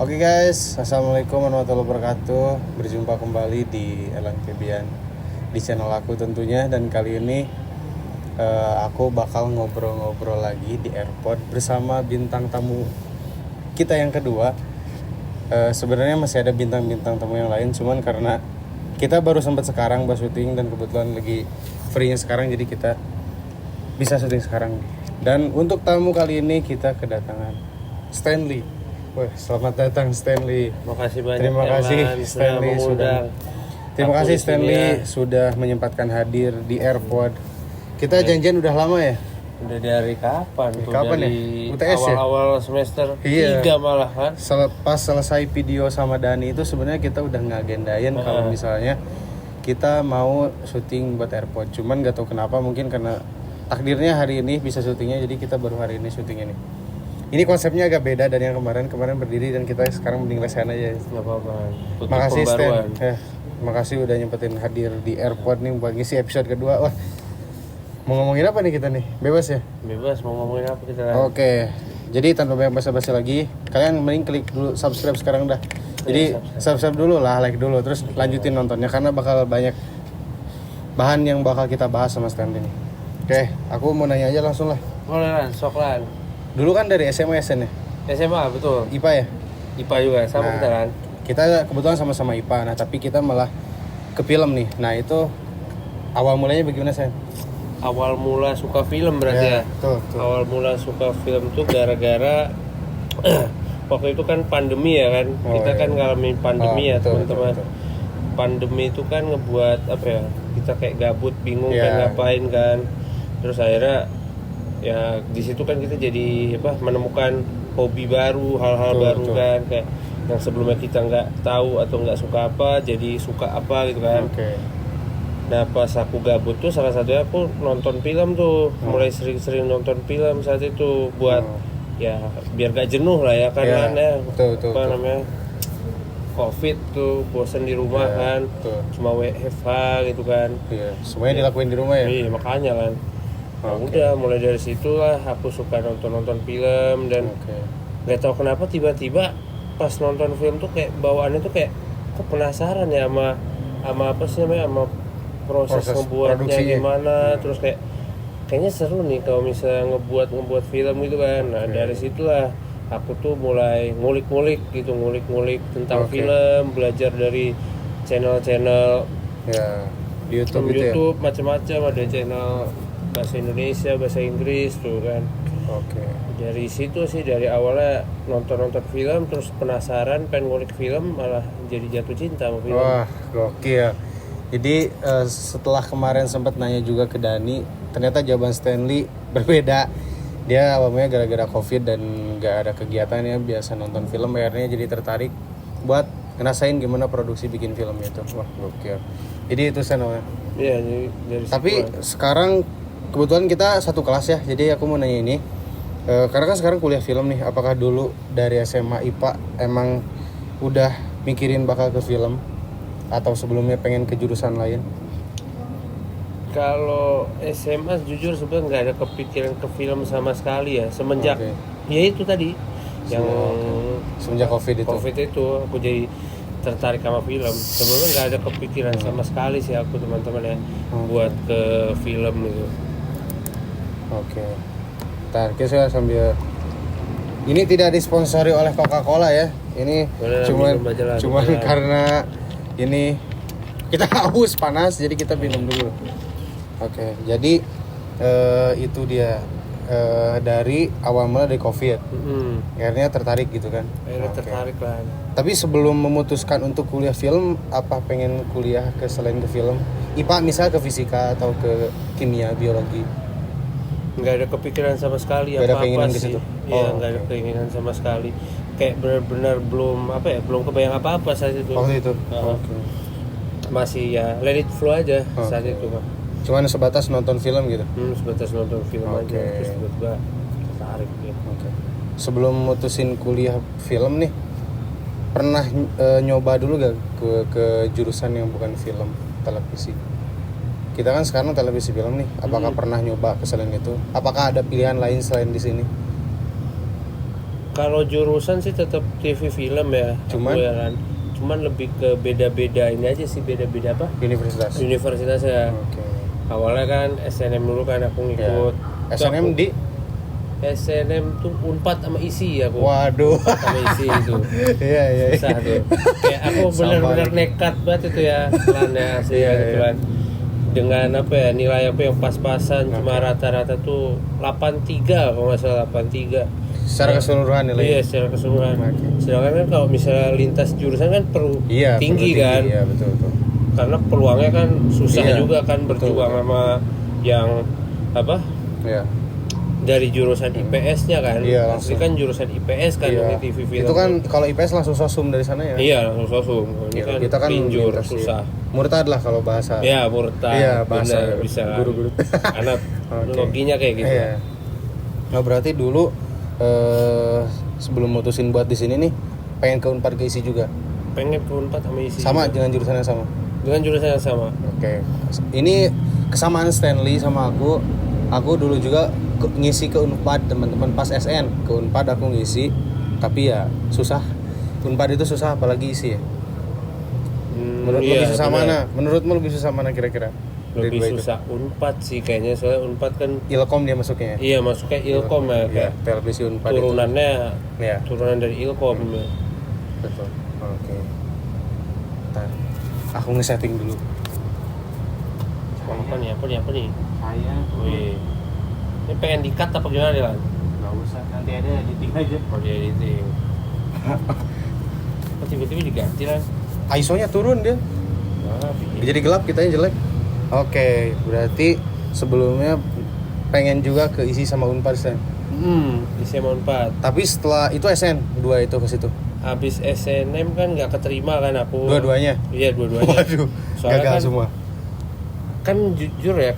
Oke guys, assalamualaikum warahmatullahi wabarakatuh. Berjumpa kembali di Elang Febian di channel aku tentunya. Dan kali ini aku bakal ngobrol-ngobrol lagi di airport bersama bintang tamu kita yang kedua. Sebenarnya masih ada bintang-bintang tamu yang lain, cuman karena kita baru sempat sekarang syuting dan kebetulan lagi free-nya sekarang, jadi kita bisa syuting sekarang. Dan untuk tamu kali ini kita kedatangan Stanley. Wah, selamat datang Stanley. Makasih banyak. Terima kasih Stanley sudah. Terima kasih Stanley sudah menyempatkan hadir di airport. Kita janjian udah lama ya? Udah dari kapan? Kapan dari ya? UTS ya? Awal semester 3 malah kan. Pas selesai video sama Dani itu sebenarnya kita udah ngagendain kalau misalnya kita mau syuting buat airport. Cuman gak tahu kenapa, mungkin karena takdirnya hari ini bisa syutingnya, jadi kita baru hari ini syuting ini. Ini konsepnya agak beda dari yang kemarin berdiri dan kita sekarang mending lesehan aja. Gak apa-apa. Makasih Stan. Makasih udah nyempetin hadir di airport nih buat ngisi episode kedua. Wah, mau ngomongin apa nih kita nih? Bebas ya? Bebas, mau ngomongin apa kita? Oke. Jadi tanpa banyak basa-basi lagi, kalian mending klik dulu subscribe sekarang dah. Jadi subscribe dulu lah, like dulu, terus lanjutin nontonnya karena bakal banyak bahan yang bakal kita bahas sama Stanley nih. Oke, aku mau nanya aja langsung lah. Boleh lah, sok lah. Dulu kan dari SMA SN ya? SMA betul. IPA ya? IPA juga sama kita kan. Kita kebetulan sama-sama IPA. Nah, tapi kita malah ke film nih. Nah, itu awal mulanya bagaimana, Sen? Awal mula suka film berarti ya? Tuh. Awal mula suka film tuh gara-gara waktu itu kan pandemi ya kan. Kita kan ngalamin pandemi ya, teman-teman. Pandemi itu kan ngebuat apa ya? Kita kayak gabut, bingung pengen ngapain kan. Terus akhirnya ya di situ kan kita jadi menemukan hobi baru, hal-hal baru kan, kayak yang sebelumnya kita nggak tahu atau nggak suka apa jadi suka apa gitu kan. Nah pas aku gabut tuh salah satunya aku nonton film tuh, mulai sering-sering nonton film saat itu buat ya biar gak jenuh lah ya kan, namanya COVID tuh, bosan di rumah kan, cuma WFH gitu kan. Semuanya dilakuin di rumah ya? Iya makanya kan. Nah, udah mulai dari situ lah aku suka nonton film dan nggak tahu kenapa tiba-tiba pas nonton film tuh kayak bawaannya tuh kayak penasaran ya sama apa sih namanya, sama proses ngebuatnya gimana, terus kayaknya seru nih kalau misalnya ngebuat film gitu kan. Nah dari situlah aku tuh mulai ngulik-ngulik tentang film, belajar dari channel-channel di YouTube, macam-macam, ada channel bahasa Indonesia, bahasa Inggris tuh kan. Dari situ sih, dari awalnya nonton film, terus penasaran pengen ngulik film, malah jadi jatuh cinta sama film. Wah, gokil. Jadi setelah kemarin sempat nanya juga ke Dani, ternyata jawaban Stanley berbeda. Dia awalnya gara-gara COVID dan gak ada kegiatan ya, biasa nonton film, akhirnya jadi tertarik buat ngerasain gimana produksi bikin film itu. Wah, gokil. Jadi itu namanya. Iya, dari tapi sekarang kebetulan kita satu kelas ya, jadi aku mau nanya ini, karena kan sekarang kuliah film nih, apakah dulu dari SMA IPA emang udah mikirin bakal ke film atau sebelumnya pengen ke jurusan lain? Kalau SMA jujur sebenarnya nggak ada kepikiran ke film sama sekali ya, semenjak ya itu tadi semenjak COVID itu aku jadi tertarik sama film. Sebelumnya nggak ada kepikiran sama sekali sih aku, teman-teman ya, buat ke film gitu. Ntar kita sambil, ini tidak disponsori oleh Coca-Cola ya, ini cuman karena ini kita haus panas jadi kita minum dulu. Jadi itu dia, dari awal mula dari COVID, akhirnya tertarik gitu kan. Tertarik lah. Tapi sebelum memutuskan untuk kuliah film, apa pengen kuliah ke selain ke film? IPA misal ke fisika atau ke kimia, biologi? Nggak ada kepikiran sama sekali apa-apa sih. Iya, nggak ada keinginan sama sekali. Kayak benar-benar belum kebayang apa-apa saat itu. Masih ya let it flow aja saat itu mah. Cuman sebatas nonton film gitu. Sebatas nonton film aja, terus tiba-tiba tertarik ya. Sebelum mutusin kuliah film nih, pernah nyoba dulu gak ke jurusan yang bukan film, televisi? Kita kan sekarang televisi film nih, apakah pernah nyoba ke selain itu? Apakah ada pilihan lain selain di sini? Kalau jurusan sih tetap TV film ya. Cuman? aku ya kan. Cuman lebih ke beda-beda ini aja sih, beda-beda apa? Universitasnya. Oke. Awalnya kan SNM dulu kan aku ngikut. Ya. SNM di SNM tuh Unpad sama ISI aku. Waduh. Sama ISI itu. Iya. Susah tuh. Kayak aku benar-benar nekat banget itu ya pelannya asli Iya, gitu iya. kan. Dengan apa ya, nilai apa yang pas-pasan, cuma rata-rata tuh 83 kalau nggak salah 83. Secara keseluruhan nilai. Iya, secara keseluruhan. Oke. Sedangkan kan kalau misalnya lintas jurusan kan perlu Iya, tinggi perlu kan. Iya, betul. Karena peluangnya kan susah Iya, juga kan betul. berjuang sama yang apa? Iya. Dari jurusan IPS-nya kan. Iya, Asli langsung. kan jurusan IPS kan Iya. yang di TV film. Itu kan kalau IPS langsung sosum dari sana ya. iya, langsung sosum. Ini kan kita kan pinjur lintas, susah. iya. Murtad lah kalau bahasa. Ya, murtad. Iya, bahasa Benar, bisa kan. guru-guru. Anak Oke. loginya kayak gitu. Iya. Nah, berarti dulu sebelum mutusin buat di sini nih pengen ke Unpad ke ISI juga. Pengen ke Unpad sama ISI. Sama juga. dengan jurusan yang sama. Dengan jurusan yang sama. Oke. Ini kesamaan Stanley sama aku. Aku dulu juga ngisi ke Unpad, teman-teman pas SN ke Unpad aku ngisi, tapi ya susah. Unpad itu susah apalagi ISI ya. Menurut Iya, lebih susah benar. mana? Menurutmu lebih susah mana kira-kira? Dari Lebih dua itu? susah Unpad sih kayaknya, soalnya Unpad kan Ilkom dia masuknya ya. iya masuknya Ilkom ya, Iya, kayak televisi Unpad itu. turunannya Iya. turunan dari Ilkom ya. Betul. Oke. Ntar aku nge-setting dulu. Apa nih? Apa nih? Saya Wih. Ini pengen di-cut apa gimana nih, Lan? nggak usah, nanti ada editing aja. Oh, di editing. Kok tiba-tiba diganti, Lan? ISO-nya turun dia. Ah, Jadi gelap, kitanya jelek. Oke, berarti sebelumnya pengen juga ke ISI sama Unpad Stan. di SMA 4. Tapi setelah itu SN 2 itu ke situ. Habis SNM kan nggak keterima kan aku. Dua-duanya. Iya, dua-duanya. Waduh, Soalnya gagal kan, semua. kan jujur ya,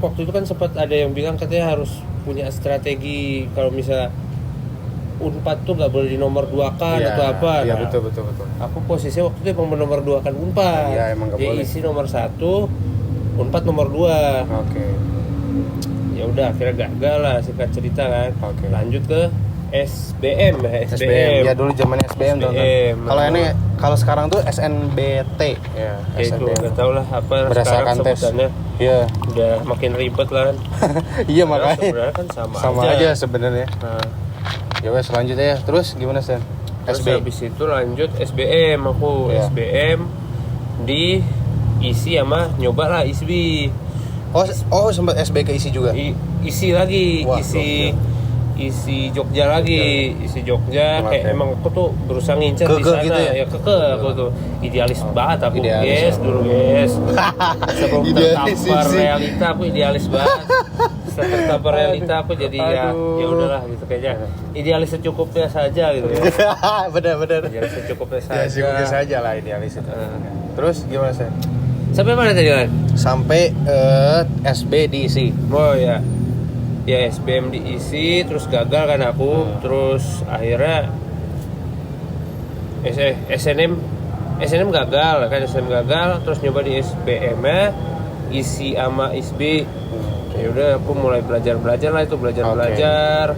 waktu itu kan sempat ada yang bilang katanya harus punya strategi kalau misalnya Unpad tuh nggak boleh di nomor 2 kan Iya, atau apa. Iya, Nah, betul. aku posisinya waktu itu emang nomor 2 kan Unpad. Iya, emang nggak Dia boleh. isi nomor 1, Unpad nomor 2. Oke. Ya udah akhirnya gagal lah, singkat cerita kan. Oke. Lanjut ke SBM. Ya dulu zaman SBM dong. SBM. Kalau ini kalau sekarang tuh SNBT ya, Ya itu nggak tahu lah apa berdasarkan sekarang tes. sebutannya. Iya. Udah makin ribet lah kan. Iya Padahal makanya. sebenarnya kan sama Sama aja sebenarnya. Nah, Ya wes selanjutnya ya. Terus gimana Stan? terus SB. habis itu lanjut SBM aku. Iya. SBM di isi sama nyoba lah ISBI. Oh sempat SB ke isi juga. Isi lagi, Wah, isi Jogja lagi, isi Jogja. Oke. Kayak emang aku tuh berusaha ngincer di Kekeh sana gitu ya? ya kekeh aku tuh idealis banget aku Idealis, guys dulu guys. Sebelum Idealis tertampar sih. realita aku idealis banget. Setelah tertampar realita aku jadi Aduh. ya udahlah gitu kayaknya. Idealis secukupnya saja gitu ya. Benar. Idealis secukupnya Ya saja. sih saja lah idealis itu. Terus gimana Stan? Sampai mana tadi kan? Sampai SB diisi. Oh ya, ya SBM diisi terus gagal kan aku, terus akhirnya SNM gagal kan, SNM gagal, terus nyoba di SBM nya isi sama ISB. Ya udah aku mulai belajar lah itu belajar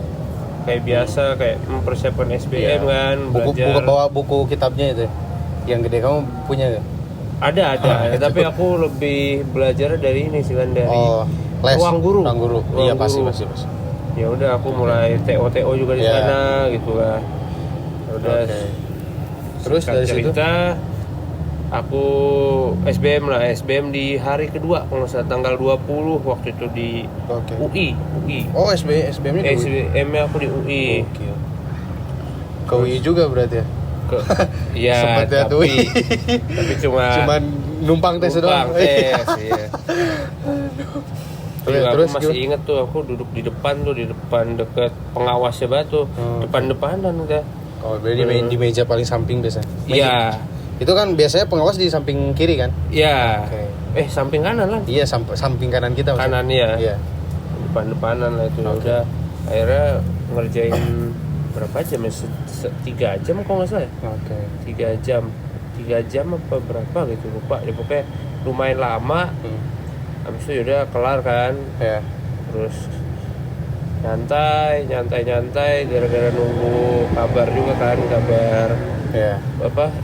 kayak biasa kayak mempersiapkan SBM kan, Buku belajar. bawa buku kitabnya itu. Yang gede kamu punya nggak? Ada, tapi aku lebih belajar dari ini sih kan, dari les. ruang guru. Iya Ruang pasti. guru. Ya udah aku mulai TO juga di Iya. sana gitu kan. Ya udah. Oke. Terus singkat dari situ? cerita aku SBM di hari kedua kalau nggak salah tanggal 20 waktu itu di Oke. UI. Oh SBM-nya di UI. SBM-nya aku di UI. Oke. Ke UI juga berarti ya? Iya, Sempet lihat tapi UI. tapi cuman numpang tes doang. numpang tes, iya. Oke, Aku terus masih gimana? inget tuh aku duduk di depan deket pengawasnya batu, depan-depanan udah. Oh, berarti di meja paling samping biasa. Iya, Itu kan biasanya pengawas di samping kiri kan? iya. Oke. Samping kanan lah. Iya, samping kanan kita maksudnya. Kanan ya. Iya. Depan-depanan lah itu. Oke. Udah akhirnya ngerjain berapa jam ya? 3 jam kalau nggak salah ya? Oke. 3 jam apa berapa gitu lupa. Ya, pokoknya lumayan lama. Habis itu udah kelar kan. Ya. Terus nyantai gara-gara nunggu kabar juga kan, kabar Ya.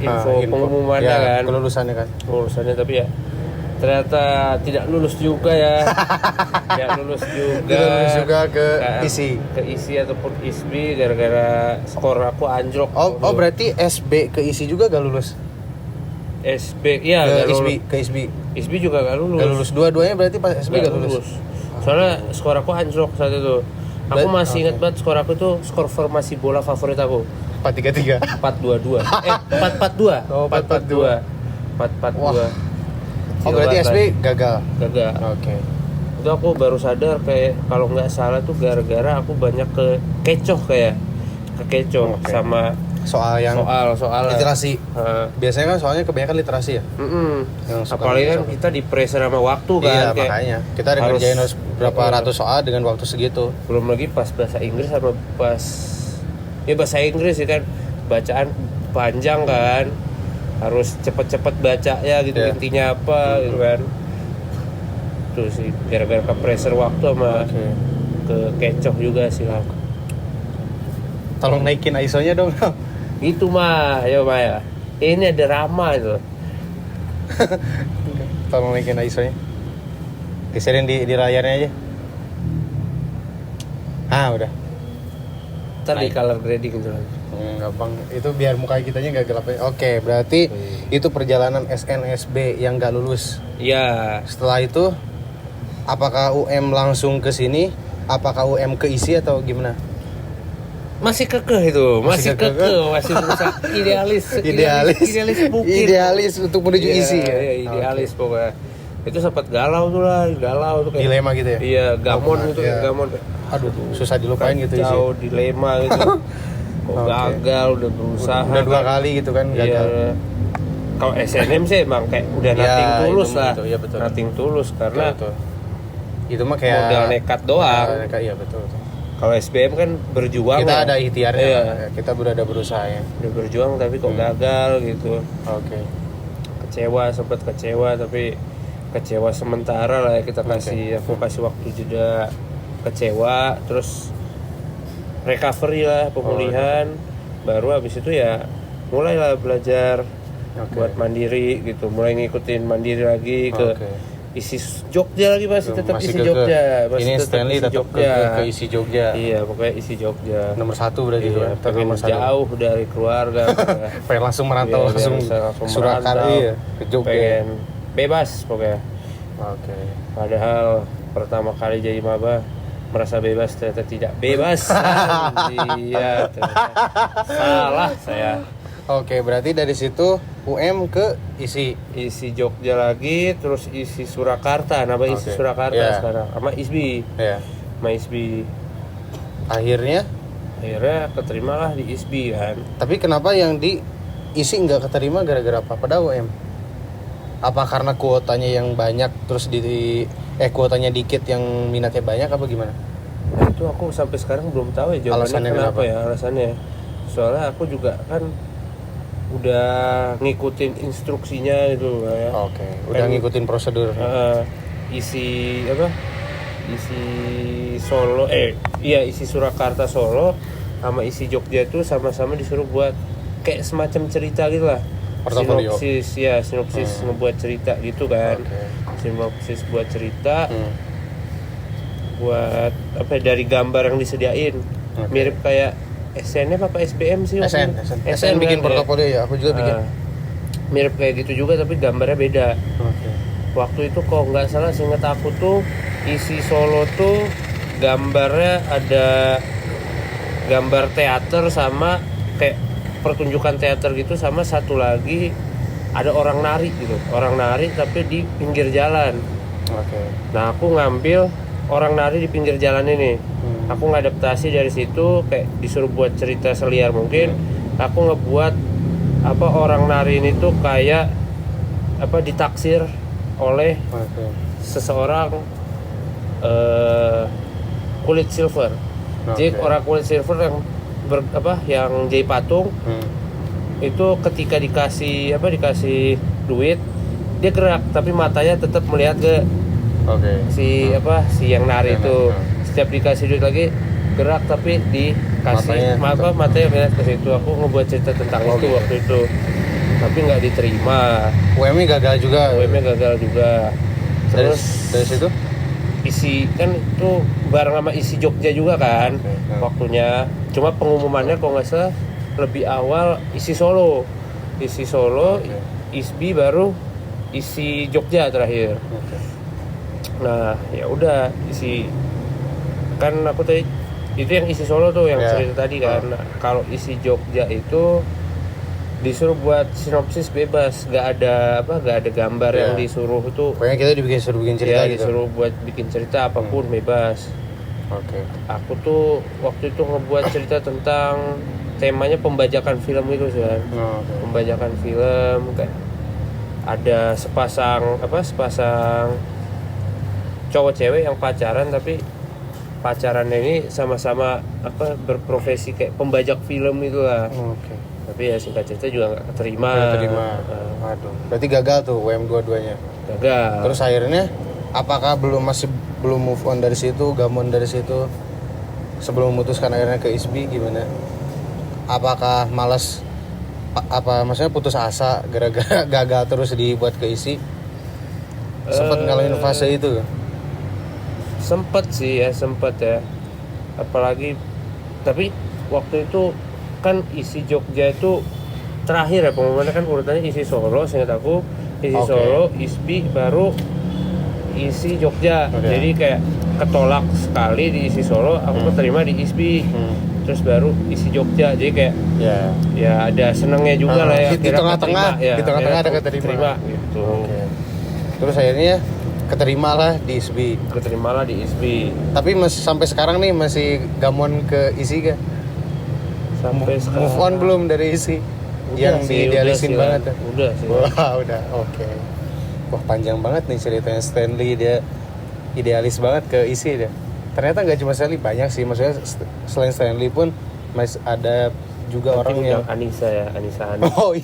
info pengumumannya ya, kan, kelulusannya kan. kelulusannya, tapi ya ternyata tidak lulus juga ya. Tidak lulus juga ke isi ataupun ISBI gara-gara skor aku anjlok. oh berarti SB ke isi juga gak lulus? SB ya ke ISBI ISBI juga gak lulus. Gak lulus dua-duanya, berarti pas SB gak lulus. Soalnya skor aku anjlok saat itu. Aku masih ingat banget skor aku tuh skor formasi bola favorit aku. 4-3-3. 4-2-2. 4-4-2. Oh, 4-4-2. 4-4-2. Oh berarti SB gagal. Oke. Itu aku baru sadar kayak kalau nggak salah tuh gara-gara aku banyak kekecoh sama soal literasi. Biasanya kan soalnya kebanyakan literasi ya. Apalagi kan kita di pressure sama waktu kan. Iya, makanya kita ada ngerjain berapa ratus soal dengan waktu segitu. Belum lagi pas bahasa Inggris sama bahasa Inggris ya kan, bacaan panjang kan, harus cepet-cepet baca ya gitu, intinya apa gitu kan. Terus sih gara-gara ke pressure waktu sama kekecoh juga sih lah. Tolong naikin ISO-nya dong. Itu mah ya. Ini ada Rama itu. Tolong naikin ISO-nya. Geserin di layarnya aja. Udah. Ntar di color grading gitu lagi. Gampang. Itu biar muka kitanya gak gelap. Oke, berarti itu perjalanan SNSB yang gak lulus. Iya. Setelah itu apakah UM langsung ke sini? Apakah UM ke isi atau gimana? Masih kekeh itu, masih berusaha idealis untuk menuju isi ya. Iya, idealis pokoknya. Itu sempat galau tuh kayak dilema gitu ya. Iya, gamon gitu, gamon. Aduh, susah dilupain gitu isi. Jauh dilema gitu. Gagal, udah berusaha. Udah 2 kali gitu kan gagal. Iya. Kalau SNM sih emang kayak udah nothing tulus lah. Iya betul. Nothing tulus karena itu mah kayak modal nekat doang. Iya betul. Kalau SBM kan berjuang. Kita ada ikhtiarnya. Iya. Kita udah berusaha ya. Udah berjuang tapi kok gagal gitu. Oke. Sempat kecewa tapi kecewa sementara lah ya, aku kasih waktu jeda kecewa, terus recovery lah, pemulihan. Baru habis itu ya mulailah belajar buat mandiri gitu, mulai ngikutin mandiri lagi ke isi Jogja lagi, masih tetap isi Jogja. Ini Stanley tetap ke isi Jogja. Iya, pokoknya isi Jogja. Nomor 1 berarti itu. Pengen jauh dari keluarga. Pengen langsung merantau langsung Surakarta ke Jogja. Pengen bebas pokoknya. Oke. Padahal pertama kali jadi maba merasa bebas, ternyata tidak bebas. Iya, salah saya. Oke, berarti dari situ UM ke isi Jogja lagi, terus isi Surakarta, isi Surakarta sekarang sama ISBI. Sama ISBI. Akhirnya keterimalah di ISBI kan. Tapi kenapa yang di isi nggak keterima gara-gara apa? Pada UM? Apa karena kuotanya yang banyak, terus kuotanya dikit yang minatnya banyak, apa gimana? Nah, itu aku sampai sekarang belum tahu ya jawabannya kenapa ya alasannya. Soalnya aku juga kan udah ngikutin instruksinya gitu ya. Oke. Udah ngikutin prosedur. Isi Solo isi Surakarta Solo sama isi Jogja itu sama-sama disuruh buat kayak semacam cerita gitu lah. Portofolio. Sinopsis ngebuat cerita gitu kan. Sinopsis buat cerita. Buat dari gambar yang disediain. Mirip kayak SNM apa SBM sih? SN bikin portofolio ya, aku juga bikin. Mirip kayak gitu juga tapi gambarnya beda. Waktu itu kok nggak salah seingat aku tuh isi Solo tuh gambarnya ada gambar teater sama kayak pertunjukan teater gitu, sama satu lagi ada orang nari tapi di pinggir jalan. Nah aku ngambil orang nari di pinggir jalan ini. Aku ngadaptasi dari situ, kayak disuruh buat cerita seliar mungkin. Aku ngebuat orang nari ini tuh kayak ditaksir oleh seseorang kulit silver. Jadi orang kulit silver yang jadi patung itu ketika dikasih duit dia gerak tapi matanya tetap melihat ke si yang nari itu, setiap dikasih duit lagi gerak, tapi dikasih matanya ke situ. Aku ngebuat cerita tentang itu waktu itu, tapi nggak diterima. UM-nya gagal juga. Terus dari situ isi kan itu bareng sama isi Jogja juga kan waktunya. Cuma pengumumannya kalau nggak salah lebih awal isi Solo, ISBI baru isi Jogja terakhir. Nah ya udah isi kan aku tadi itu yang isi Solo tuh yang cerita tadi kan. Nah, kalau isi Jogja itu disuruh buat sinopsis bebas, nggak ada gambar yang disuruh itu. Pokoknya kita disuruh bikin cerita gitu. Disuruh buat bikin cerita apapun bebas. Aku tuh waktu itu ngebuat cerita tentang temanya pembajakan film itu sih kan. Pembajakan film, kayak ada sepasang cowok cewek yang pacaran, tapi pacarannya ini sama-sama berprofesi kayak pembajak film itu lah. Tapi ya singkat cerita juga nggak keterima. Waduh. Berarti gagal tuh WM dua-duanya. Gagal. Terus akhirnya apakah masih belum move on dari situ, gamon dari situ sebelum memutuskan akhirnya ke ISBI gimana? Apakah malas maksudnya putus asa gara-gara gagal terus dibuat ke ISI? Sempat ngalamin fase itu? Sempet ya. Apalagi tapi waktu itu kan isi Jogja itu terakhir ya pengumumannya kan urutannya isi Solo, seingat aku Solo, ISBI baru isi Jogja. Jadi kayak ketolak sekali di isi Solo, aku keterima di ISBI. Terus baru isi Jogja. Jadi kayak ya ada senengnya juga lah ya. Di tengah-tengah ada keterima gitu. Terus akhirnya keterima lah di ISBI. Tapi sampai sekarang nih masih gamon ke ISI kan? Sampai sekarang. Move on belum dari ISI? Yang diidealisin banget. Udah sih. Wah, udah. Oke. Wah, panjang banget nih ceritanya Stanley, dia idealis banget ke ISI dia. Ternyata nggak cuma Stanley, banyak sih. Maksudnya selain Stanley pun masih ada juga orang yang Anissa. Oh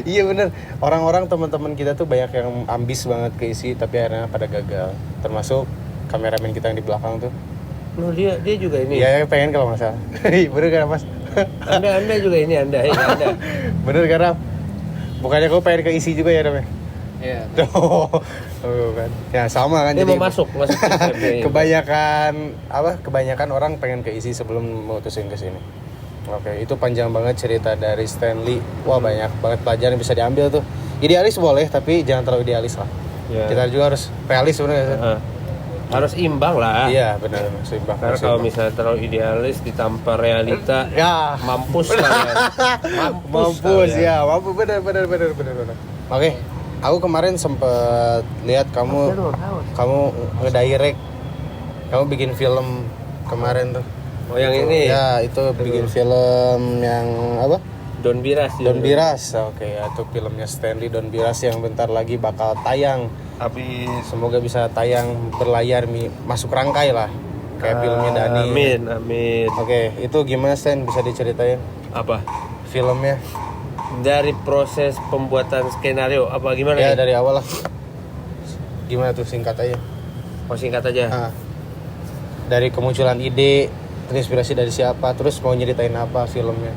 iya bener. Orang-orang teman-teman kita tuh banyak yang ambis banget ke ISI tapi akhirnya pada gagal. Termasuk kameramen kita yang di belakang tuh. Loh, dia juga ini. Iya, pengen kalau nggak salah. Bener kan Mas? Anda juga ini Anda. Bener karena bukannya kau pengen ke ISI juga ya namanya? Iya. Kan. Ya sama kan. Dia jadi mau masuk kebanyakan orang pengen ke ISI sebelum memutusin ke sini. Oke, itu panjang banget cerita dari Stanley. Wah, banyak banget pelajaran yang bisa diambil tuh. Idealis boleh, tapi jangan terlalu idealis lah. Kita juga harus realis sebenarnya. Harus imbang lah. Iya, benar, seimbang. Karena kalau misalnya terlalu idealis ditampar realita, mampus kalian. Mampus benar. Oke, aku kemarin sempet lihat kamu ngedirect, kamu bikin film kemarin tuh. Oh, yang ini? Ya, itu bikin film yang apa? Don Biras. Oke, itu filmnya Stanley Don Biras yang bentar lagi bakal tayang. Semoga bisa tayang berlayar masuk rangkai lah. Kayak filmnya Dani. Amin. Oke, itu gimana Stan? Bisa diceritain? Apa? Filmnya? Dari proses pembuatan skenario apa gimana? Ya, dari awal lah. Gimana tuh, singkat aja? Oh, singkat aja. Dari kemunculan ide, terinspirasi dari siapa, terus mau nyeritain apa filmnya?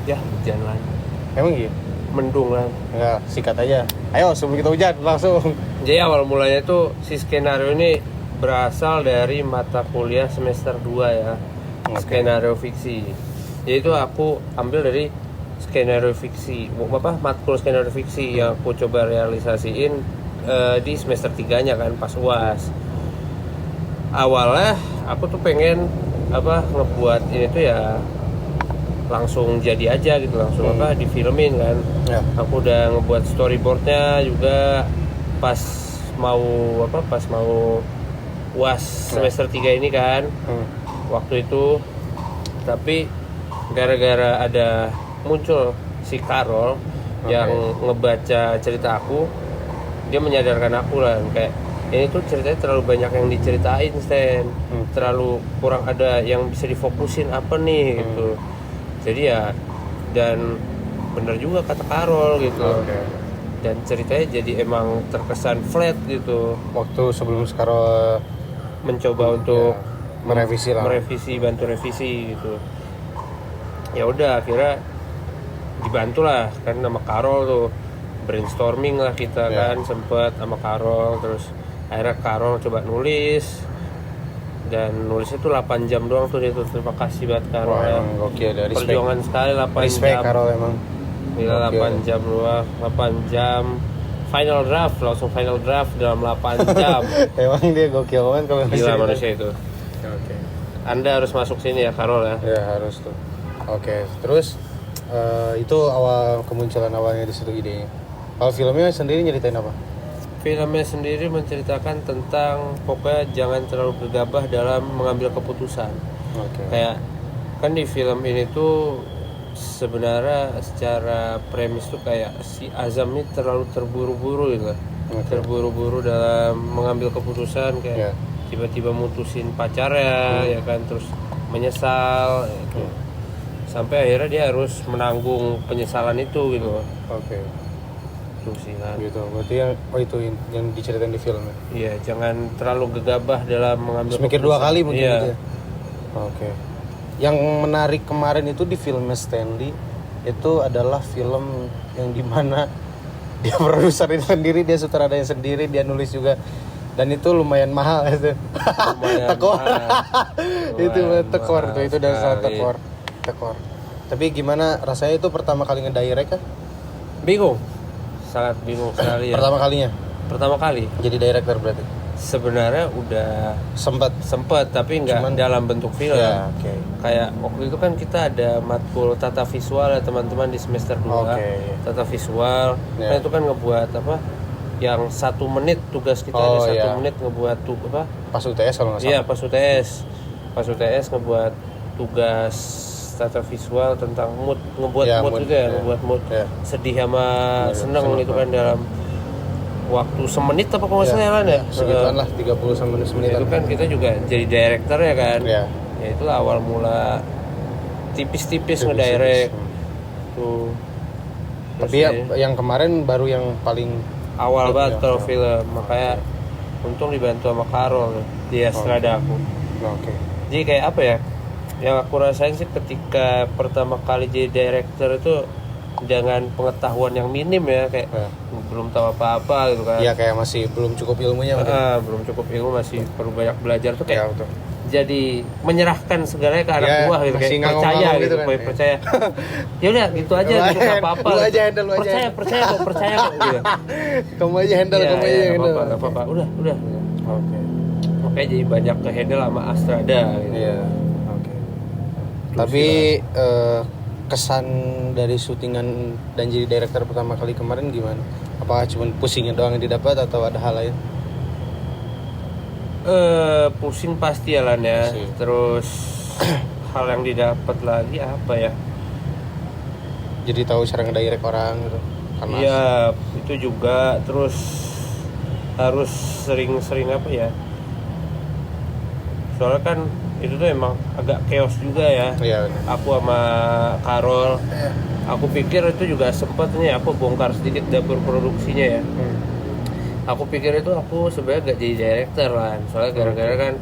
Ya, hujan lagi. Emang gitu? Mendung lah. Enggak, sikat aja. Ayo, sebelum kita hujan, langsung. Jadi awal mulanya tuh si skenario ini berasal dari mata kuliah semester 2 ya. Skenario fiksi. Jadi itu aku ambil dari skenario fiksi. Matkul skenario fiksi yang aku coba realisasiin di semester 3-nya kan pas UAS. Awalnya aku tuh pengen ngebuat ini tuh ya langsung jadi aja gitu, langsung difilmin kan. Aku udah ngebuat storyboardnya juga pas mau UAS semester 3 ini kan. Waktu itu tapi gara-gara ada muncul si Carol yang ngebaca cerita aku, dia menyadarkan aku lah kayak ini tuh ceritanya terlalu banyak yang diceritain Stan, terlalu kurang ada yang bisa difokusin apa nih gitu. Jadi ya, dan bener juga kata Carol gitu. Dan ceritanya jadi emang terkesan flat gitu. Waktu sebelum Carol mencoba untuk bantu revisi gitu. Ya udah akhirnya dibantu lah kan sama Carol tuh, brainstorming lah kita kan sempet sama Carol, terus akhirnya Carol coba nulis dan nulisnya tuh 8 jam doang tuh dia tuh. Terima kasih banget Carol. Wah, emang gokil ya, perjuangan sekali 8 respect jam. Carol emang. Gila, 8 jam doang, 8 jam final draft dalam 8 jam. Emang dia gokil banget kalau Gila manusia itu. Oke. Anda harus masuk sini ya Carol ya. Ya harus tuh. Oke, terus itu awal kemunculan awalnya di situ idenya. Kalau filmnya sendiri nyeritain apa? Filmnya sendiri menceritakan tentang pokoknya jangan terlalu gegabah dalam mengambil keputusan. Oke. Kayak kan di film ini tuh sebenarnya secara premis tuh kayak si Azam ini terlalu terburu-buru gitu. Terburu-buru dalam mengambil keputusan kayak tiba-tiba mutusin pacarnya ya kan, terus menyesal gitu. Sampai akhirnya dia harus menanggung penyesalan itu gitu. Oke. Itu sih kan. Gitu. Berarti itu yang diceritain di film ya. Iya, jangan terlalu gegabah dalam mengambil Terus mikir 2 kali mungkin iya. gitu ya. Oke. Yang menarik kemarin itu di filmnya Stanley itu adalah film yang dimana dia produserin sendiri, dia sutradaranya sendiri, dia nulis juga, dan itu lumayan mahal itu. Tekor. Itu tekor tuh, itu dari sana tekor. Tapi gimana rasanya itu pertama kali ngedirect kan? Bingung. Sangat bingung sekali ya. Pertama kali jadi director berarti. Sebenarnya udah sempet tapi nggak dalam bentuk film. Ya, Kayak waktu itu kan kita ada matkul tata visual ya teman-teman di semester 2. Tata visual. Nah itu kan ngebuat apa? Yang 1 menit tugas kita ada 1 menit ngebuat tuh apa? Pas UTS kalau nggak salah. Iya, pas UTS ngebuat tugas tata visual tentang mood, ngebuat mood juga ya, ngebuat mood sedih sama seneng gitu kan dalam waktu semenit apa kalau nggak salah ya. Segituan lah 30 sampai menit. Itu kan kita juga jadi director ya kan. Ya itulah awal mula tipis-tipis ngedirect tuh. Tapi yang kemarin baru yang paling awal banget kalau film, makanya untung dibantu sama Carol di Astrada aku. Jadi kayak apa ya? Yang aku rasain sih ketika pertama kali jadi director itu dengan pengetahuan yang minim ya, kayak belum tahu apa-apa gitu kan. Iya, kayak masih belum cukup ilmunya. Belum cukup ilmu, masih perlu banyak belajar tuh kayak. Jadi menyerahkan segalanya ke anak buah gitu, kayak percaya gitu kan. Percaya. Ya udah gitu aja gitu, enggak apa-apa. Lu aja handle, percaya kok gitu. Kamu aja handle. Enggak apa-apa. Udah. Oke, jadi banyak ke handle sama Astrada gitu. Iya. Tapi kesan dari syutingan dan jadi director pertama kali kemarin gimana? Apakah cuma pusingnya doang yang didapat atau ada hal lain? Pusing pasti ya Lan ya. Terus hal yang didapat lagi apa ya? Jadi tahu cara ngedirect orang gitu. Iya, itu juga. Terus harus sering-sering apa ya? Soalnya kan itu tuh emang agak chaos juga ya. Aku sama Carol, aku pikir itu juga sempet nih aku bongkar sedikit dapur produksinya ya. Aku pikir itu aku sebenarnya gak jadi director lah, soalnya gara-gara kan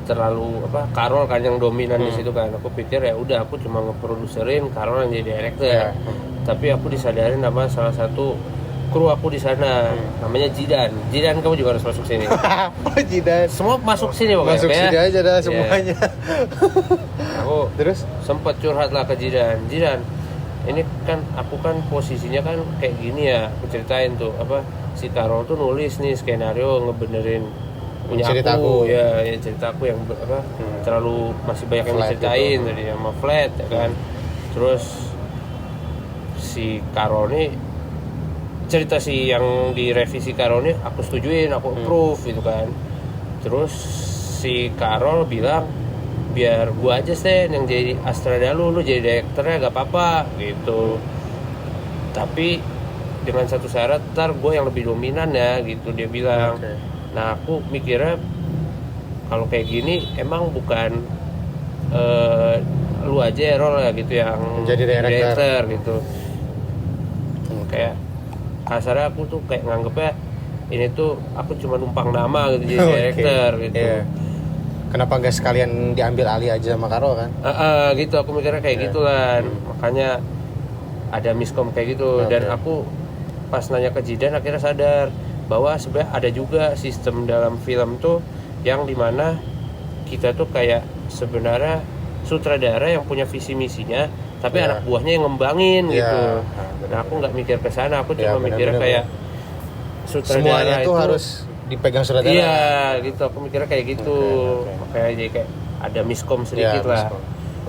terlalu apa, Carol kan yang dominan di situ kan. Aku pikir ya udah aku cuma ngeproduserin, Carol yang jadi director. Tapi aku disadarin sama salah satu kru aku di sana, namanya Jidan. Jidan, kamu juga harus masuk sini. Jidan. Semua masuk sini pokoknya. Masuk sini aja dah semuanya. Aku terus sempat curhat lah ke Jidan. Jidan, ini kan aku kan posisinya kan kayak gini ya. Aku ceritain tuh apa, si Carol tuh nulis nih skenario ngebenerin punya ceritaku. Ya ceritaku yang apa terlalu masih banyak yang diceritain tadi sama flat ya kan. Terus si Carol nih cerita sih yang direvisi Carol ini aku setujuin, aku approve gitu kan. Terus si Carol bilang biar gua aja Sen yang jadi Astrada, lu jadi direkturnya gak apa-apa gitu. Tapi dengan satu syarat, ntar gua yang lebih dominan ya gitu dia bilang. Nah aku mikirnya kalau kayak gini emang bukan lu aja ya Rol ya gitu yang jadi director gitu. Kayak kasarnya aku tuh kayak nganggepnya ini tuh aku cuma numpang nama gitu jadi director gitu. Kenapa nggak sekalian diambil alih aja sama Karo kan? Gitu aku mikirnya kayak gitu kan. Makanya ada miskom kayak gitu. Dan aku pas nanya ke Jidan akhirnya sadar bahwa sebenarnya ada juga sistem dalam film tuh yang dimana kita tuh kayak sebenarnya sutradara yang punya visi misinya, tapi anak buahnya yang ngembangin gitu. Nah aku nggak mikir ke sana, aku cuma mikirnya kayak sutradara semuanya itu tuh harus dipegang sutradara. Iya gitu, aku mikirnya kayak gitu. Makanya jadi kayak ada miskom sedikit lah. Miskom.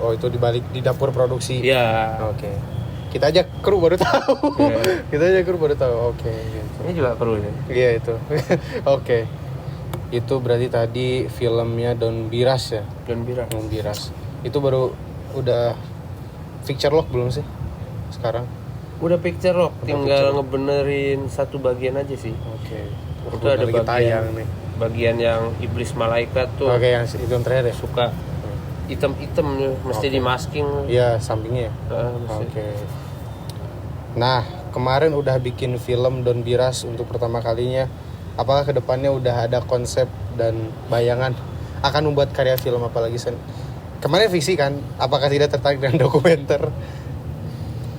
Oh itu dibalik di dapur produksi. Iya. Oke. Kita aja kru baru tahu. Kita aja kru baru tahu. Oke. Gitu. Ini juga perlu ya. Iya itu. Oke. Itu berarti tadi filmnya Don Biras ya. Don Biras. Itu baru udah picture lock belum sih sekarang? Udah picture lock, tinggal ngebenerin satu bagian aja sih. Oke. Itu ada bagian yang iblis malaikat tuh. Oke, yang itu yang terakhir ya. Suka item-item mesti di masking. Iya, sampingnya. Oke. Nah, kemarin udah bikin film Don Biras untuk pertama kalinya. Apakah kedepannya udah ada konsep dan bayangan akan membuat karya film apa lagi Sen? Kemarin fiksi kan? Apakah tidak tertarik dengan dokumenter?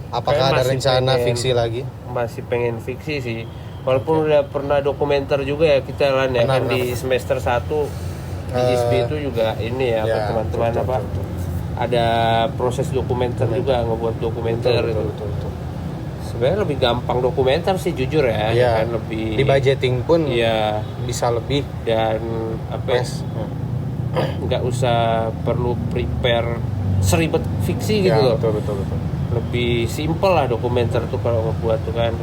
Apakah ada rencana fiksi lagi? Masih pengen fiksi sih. Walaupun udah pernah dokumenter juga ya kita kan ya kan di semester 1 di ISB itu juga ini ya teman-teman betul. Ada proses dokumenter juga, ngebuat dokumenter betul. Sebenarnya lebih gampang dokumenter sih jujur ya, kan lebih di budgeting pun bisa lebih dan nggak usah perlu prepare seribet fiksi gitu loh. Betul. Lebih simple lah dokumenter tuh kalau ngebuat tuh kan.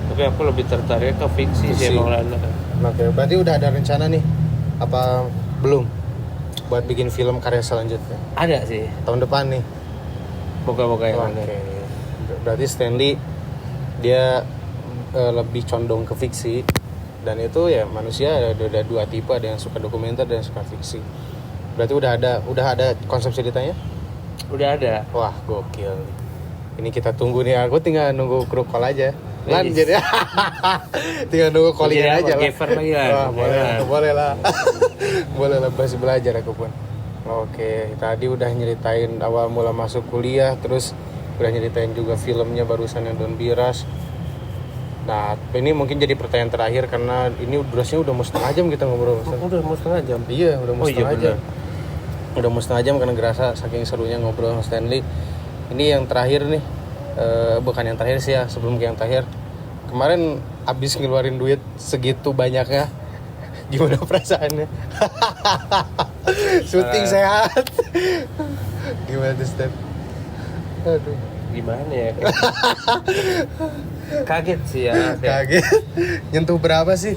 Tapi aku lebih tertarik ke fiksi sih emang Lana. Oke, berarti udah ada rencana nih apa belum buat bikin film karya selanjutnya? Ada sih. Tahun depan nih. Moga-moga ya. Oke. Berarti Stanley dia lebih condong ke fiksi dan itu ya manusia ada dua tipe, ada yang suka dokumenter dan yang suka fiksi. Berarti udah ada konsep ceritanya? Udah ada. Wah, gokil. Ini kita tunggu nih. Aku tinggal nunggu kru call aja. Lanjut ya. Tinggal nunggu calling aja lah. Wah, boleh lah. Boleh lah, masih belajar aku pun. Oke, tadi udah nyeritain awal mula masuk kuliah, terus udah nyeritain juga filmnya barusan yang Don Biras. Nah, ini mungkin jadi pertanyaan terakhir karena ini durasinya udah mau setengah jam kita ngobrol. Udah mau setengah jam? Iya, udah mau setengah jam. Udah mau setengah jam karena gerasa saking serunya ngobrol sama Stanley. Ini yang terakhir nih. Bukan yang terakhir sih ya, sebelum yang terakhir kemarin abis ngeluarin duit segitu banyaknya, gimana perasaannya? Syuting sehat gimana tuh Stan? Aduh, gimana ya? Kaget sih ya. Kaget. Nyentuh berapa sih?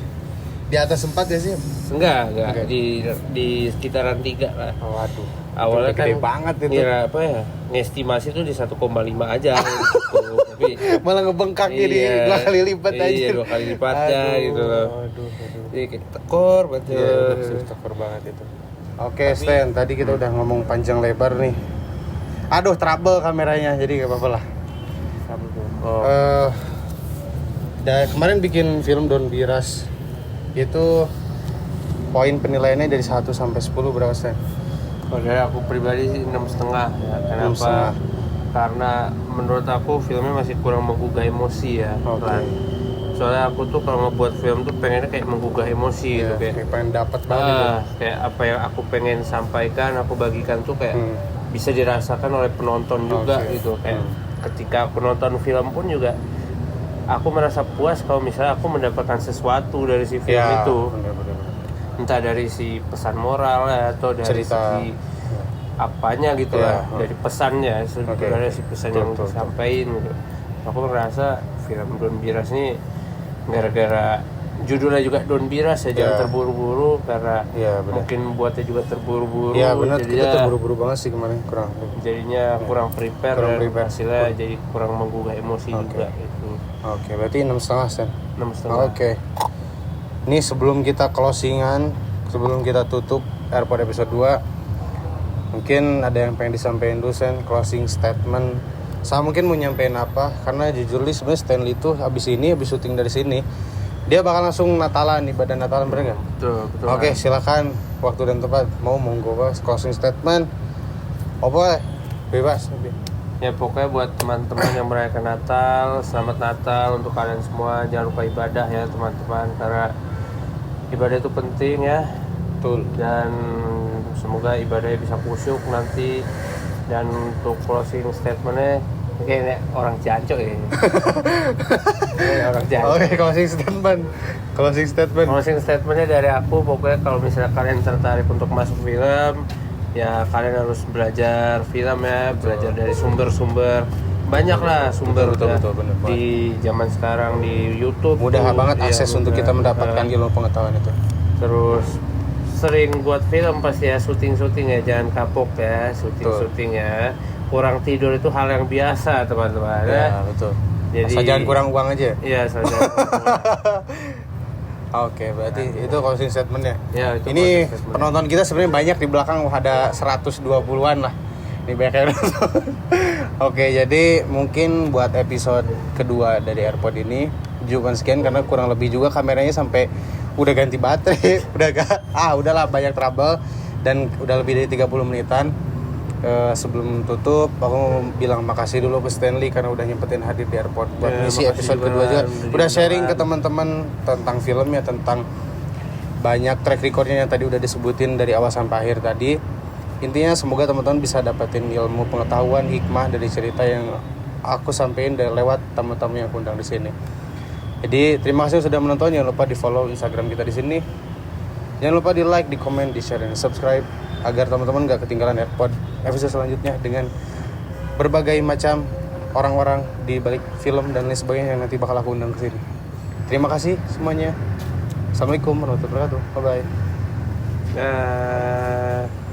Di atas 4 ya sih? Enggak. Di sekitaran 3 lah. Oh, aduh. Awalnya kan gede banget itu. Ngira apa ya? Ngestimasi tuh di 1,5 aja gitu. Tapi malah ngebengkak jadi 2 kali lipat aja. Iya, 2 kali lipatnya gitu loh. Aduh. Jadi kayak tekor betul. Iya, tekor banget itu. Oke, Stan, tadi kita udah ngomong panjang lebar nih. Aduh, trouble kameranya, jadi gak apa-apa lah. Kemarin bikin film Don Biras itu poin penilaiannya dari 1 sampai 10 berapa Stan? Dari aku pribadi sih 6,5 ya. Kenapa? Karena menurut aku filmnya masih kurang menggugah emosi ya. Soalnya aku tuh kalau ngebuat film tuh pengennya kayak menggugah emosi gitu, kayak pengen dapat banget kayak apa yang aku pengen sampaikan, aku bagikan tuh kayak bisa dirasakan oleh penonton juga gitu. Kayak ketika aku nonton film pun juga aku merasa puas kalau misalnya aku mendapatkan sesuatu dari si film itu. Entah dari si pesan moral atau dari cerita, segi apanya gitu lah, dari pesannya sebenarnya si pesan yang disampaikan gitu. Aku merasa film Don Biras ini gara-gara judulnya juga Don Biras ya, jangan terburu-buru karena mungkin buatnya juga terburu-buru. Iya benar, kita terburu-buru banget sih kemarin jadinya kurang prepare dan hasilnya jadi kurang menggugah emosi juga itu. Oke, berarti 6,5 Sen. 6,5. Oke. Ini sebelum kita closingan, sebelum kita tutup Airport episode 2, mungkin ada yang pengen disampaikan dulu Sen, closing statement. Saya mungkin mau nyampein apa, karena jujur sebenarnya Stanley itu habis syuting dari sini Dia bakal langsung Natalan, ibadah Natalan, bener nggak? Betul. Oke, silakan waktu dan tempat. Mau monggo Bos, closing statement. Apa? Bebas. Ya pokoknya buat teman-teman yang merayakan Natal, selamat Natal untuk kalian semua. Jangan lupa ibadah ya teman-teman, karena ibadah itu penting ya. Betul. Dan semoga ibadahnya bisa khusyuk nanti. Dan untuk closing statementnya, kayaknya orang jancok ya. Orang jancok. Oke, closing statement. Closing statementnya dari aku, pokoknya kalau misalnya kalian tertarik untuk masuk film, ya kalian harus belajar film ya, belajar dari sumber-sumber. Banyak lah sumber betul, bener banget. di zaman sekarang di YouTube. Mudah banget ya, akses untuk kita mendapatkan ilmu pengetahuan itu. Terus sering buat film pasti ya, syuting ya, jangan kapok ya, syuting ya. Kurang tidur itu hal yang biasa teman-teman Ya, betul. Jadi asal jangan kurang uang aja. Iya, asal jangan kurang uang. Oke, berarti itu closing statementnya. Ya, itu Ini closing statement. penonton kita sebenarnya banyak di belakang, ada 120-an lah. Ini banyak yang nonton. Oke, jadi mungkin buat episode kedua dari AirPod ini cukup sekian, karena kurang lebih juga kameranya sampai udah ganti baterai, udahlah banyak trouble, dan udah lebih dari 30 menitan. Sebelum tutup, aku mau bilang makasih dulu ke Stanley karena udah nyempetin hadir di airport buat ngisi episode kedua juga. Udah sharing ke teman-teman tentang filmnya, tentang banyak track recordnya yang tadi udah disebutin dari awal sampai akhir tadi. Intinya semoga teman-teman bisa dapetin ilmu pengetahuan, hikmah dari cerita yang aku sampein dari lewat tamu-tamu yang aku undang di sini. Jadi terima kasih sudah menonton. Jangan lupa di follow Instagram kita di sini. Jangan lupa di like, di komen, di share, dan subscribe agar teman-teman gak ketinggalan AirPod episode selanjutnya dengan berbagai macam orang-orang di balik film dan lain sebagainya yang nanti bakal aku undang ke sini. Terima kasih semuanya. Assalamualaikum warahmatullahi wabarakatuh. Bye bye.